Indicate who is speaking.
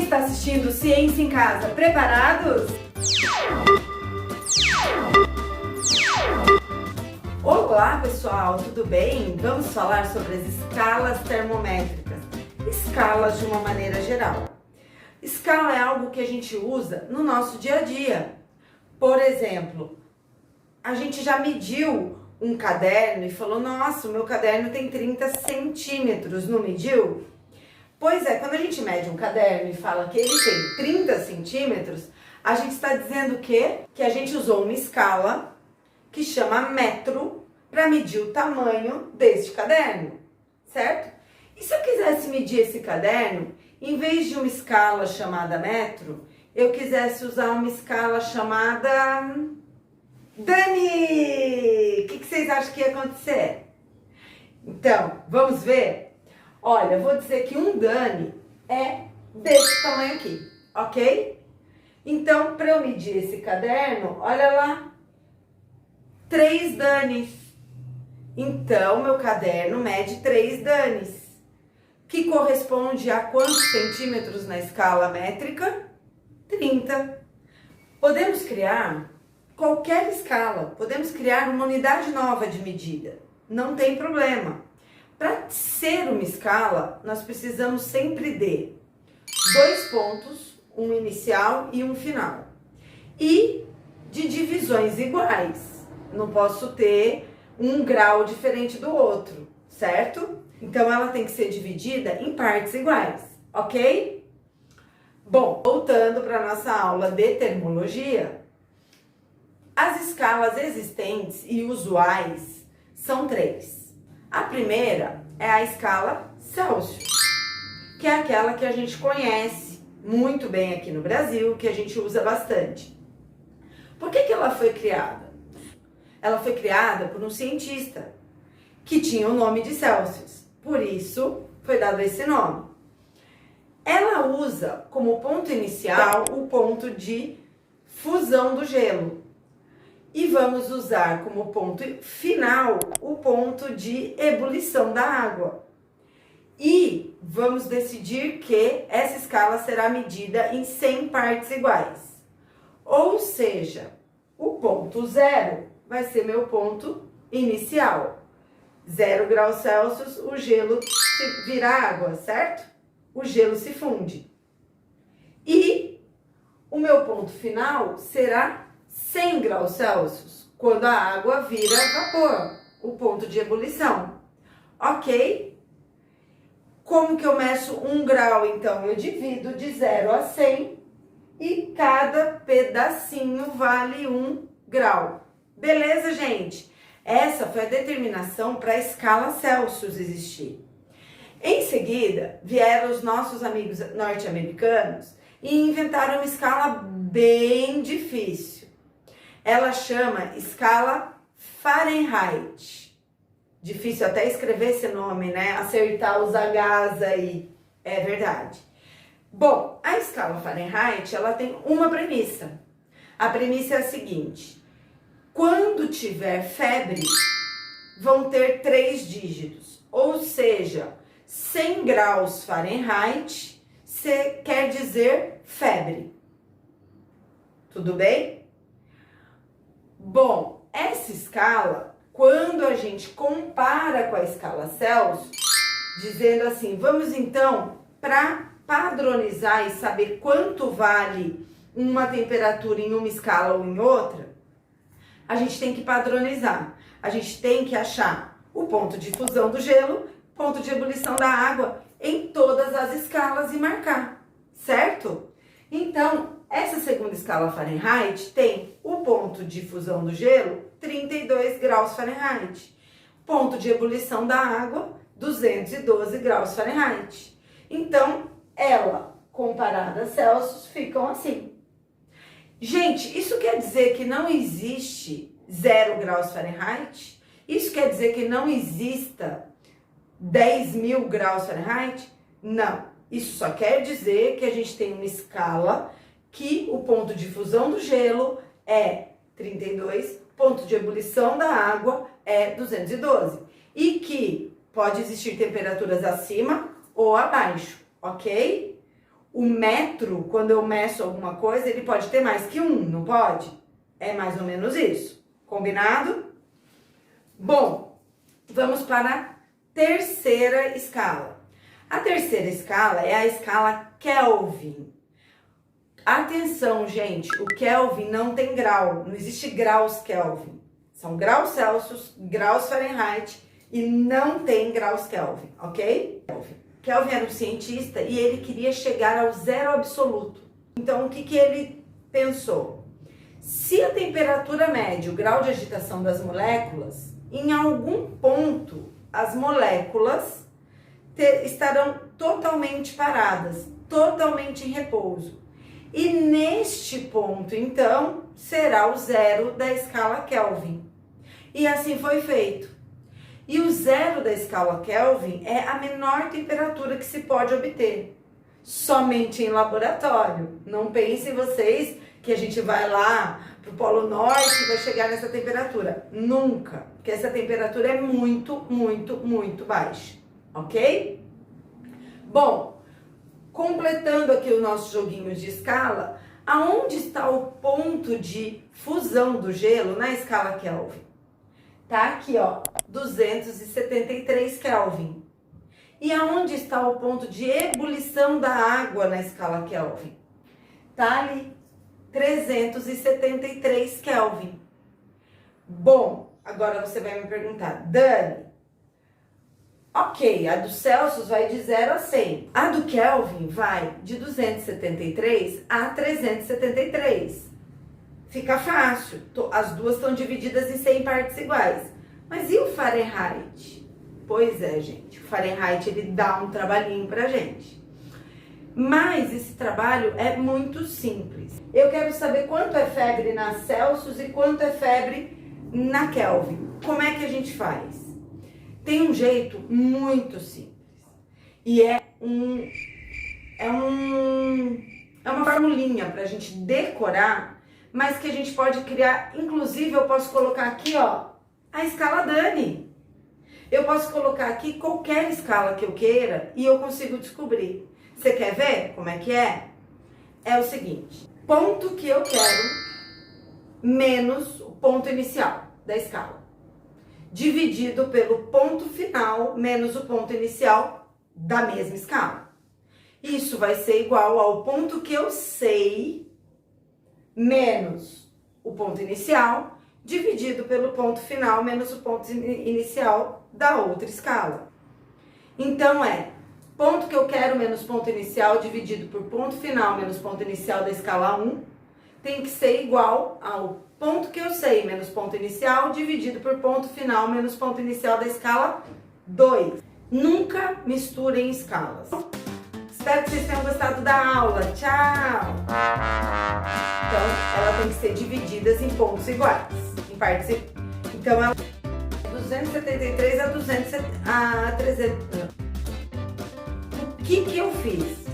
Speaker 1: está assistindo Ciência em Casa, preparados? Olá pessoal, tudo bem? Vamos falar sobre as escalas termométricas. Escalas de uma maneira geral. Escala é algo que a gente usa no nosso dia a dia. Por exemplo, a gente já mediu um caderno e falou: nossa, o meu caderno tem 30 centímetros, não mediu? Pois é, quando a gente mede um caderno e fala que ele tem 30 centímetros, a gente está dizendo o quê? Que a gente usou uma escala que chama metro para medir o tamanho deste caderno, certo? E se eu quisesse medir esse caderno, em vez de uma escala chamada metro, eu quisesse usar uma escala chamada Dani! O que vocês acham que ia acontecer? Então, vamos ver? Olha, vou dizer que um Dani é desse tamanho aqui, ok? Então, para eu medir esse caderno, olha lá, 3 Danis. Então, meu caderno mede 3 Danis, que corresponde a quantos centímetros na escala métrica? 30. Podemos criar qualquer escala, podemos criar uma unidade nova de medida, não tem problema. Para ser uma escala, nós precisamos sempre de 2 pontos, um inicial e um final, e de divisões iguais. Não posso ter um grau diferente do outro, certo? Então ela tem que ser dividida em partes iguais, ok? Bom, voltando para a nossa aula de termologia, as escalas existentes e usuais são 3. A primeira é a escala Celsius, que é aquela que a gente conhece muito bem aqui no Brasil, que a gente usa bastante. Por que ela foi criada? Ela foi criada por um cientista que tinha o nome de Celsius, por isso foi dado esse nome. Ela usa como ponto inicial o ponto de fusão do gelo. E vamos usar como ponto final o ponto de ebulição da água. E vamos decidir que essa escala será medida em 100 partes iguais. Ou seja, o ponto 0 vai ser meu ponto inicial. 0 graus Celsius, o gelo vira água, certo? O gelo se funde. E o meu ponto final será 100 graus Celsius, quando a água vira vapor, o ponto de ebulição, ok? Como que eu meço 1 grau, então? Eu divido de 0 a 100 e cada pedacinho vale 1 grau. Beleza, gente? Essa foi a determinação para a escala Celsius existir. Em seguida, vieram os nossos amigos norte-americanos e inventaram uma escala bem difícil. Ela chama escala Fahrenheit. Difícil até escrever esse nome, né? Acertar os H's aí. É verdade. Bom, a escala Fahrenheit, ela tem uma premissa. A premissa é a seguinte: quando tiver febre, vão ter 3 dígitos. Ou seja, 100 graus Fahrenheit quer dizer febre. Tudo bem? Bom, essa escala, quando a gente compara com a escala Celsius, dizendo assim, vamos então, para padronizar e saber quanto vale uma temperatura em uma escala ou em outra, a gente tem que padronizar. A gente tem que achar o ponto de fusão do gelo, ponto de ebulição da água em todas as escalas e marcar, certo? Então, essa segunda escala Fahrenheit tem o ponto de fusão do gelo, 32 graus Fahrenheit. Ponto de ebulição da água, 212 graus Fahrenheit. Então, ela, comparada a Celsius, ficam assim. Gente, isso quer dizer que não existe 0 graus Fahrenheit? Isso quer dizer que não exista 10.000 graus Fahrenheit? Não. Isso só quer dizer que a gente tem uma escala que o ponto de fusão do gelo é 32, ponto de ebulição da água é 212. E que pode existir temperaturas acima ou abaixo, ok? O metro, quando eu meço alguma coisa, ele pode ter mais que um, não pode? É mais ou menos isso. Combinado? Bom, vamos para a terceira escala. A terceira escala é a escala Kelvin. Atenção, gente, o Kelvin não tem grau, não existe graus Kelvin. São graus Celsius, graus Fahrenheit e não tem graus Kelvin, ok? Kelvin era um cientista e ele queria chegar ao zero absoluto. Então, o que ele pensou? Se a temperatura média, o grau de agitação das moléculas, em algum ponto as moléculas estarão totalmente paradas, totalmente em repouso. E neste ponto, então, será o zero da escala Kelvin. E assim foi feito. E o zero da escala Kelvin é a menor temperatura que se pode obter. Somente em laboratório. Não pensem vocês que a gente vai lá para o Polo Norte e vai chegar nessa temperatura. Nunca. Porque essa temperatura é muito, muito, muito baixa. Ok? Bom, completando aqui o nosso joguinho de escala, aonde está o ponto de fusão do gelo na escala Kelvin? Tá aqui, ó, 273 Kelvin. E aonde está o ponto de ebulição da água na escala Kelvin? Tá ali, 373 Kelvin. Bom, agora você vai me perguntar, Dani, ok, a do Celsius vai de 0 a 100. A do Kelvin vai de 273 a 373. Fica fácil, as duas estão divididas em 100 partes iguais. Mas e o Fahrenheit? Pois é, gente, o Fahrenheit ele dá um trabalhinho pra gente. Mas esse trabalho é muito simples. Eu quero saber quanto é febre na Celsius e quanto é febre na Kelvin. Como é que a gente faz? Tem um jeito muito simples. E é uma formulinha pra gente decorar, mas que a gente pode criar, inclusive eu posso colocar aqui, ó, a escala Dani. Eu posso colocar aqui qualquer escala que eu queira e eu consigo descobrir. Você quer ver como é que é? É o seguinte, ponto que eu quero menos o ponto inicial da escala, dividido pelo ponto final menos o ponto inicial da mesma escala. Isso vai ser igual ao ponto que eu sei menos o ponto inicial, dividido pelo ponto final, menos o ponto inicial da outra escala. Então, ponto que eu quero menos ponto inicial, dividido por ponto final, menos ponto inicial da escala 1, tem que ser igual ao ponto que eu sei, menos ponto inicial, dividido por ponto final, menos ponto inicial da escala 2. Nunca misturem escalas. Espero que vocês tenham gostado da aula. Tchau! Então, ela tem que ser divididas em pontos iguais, em partes iguais. Então, ela 273 a 300. O que eu fiz?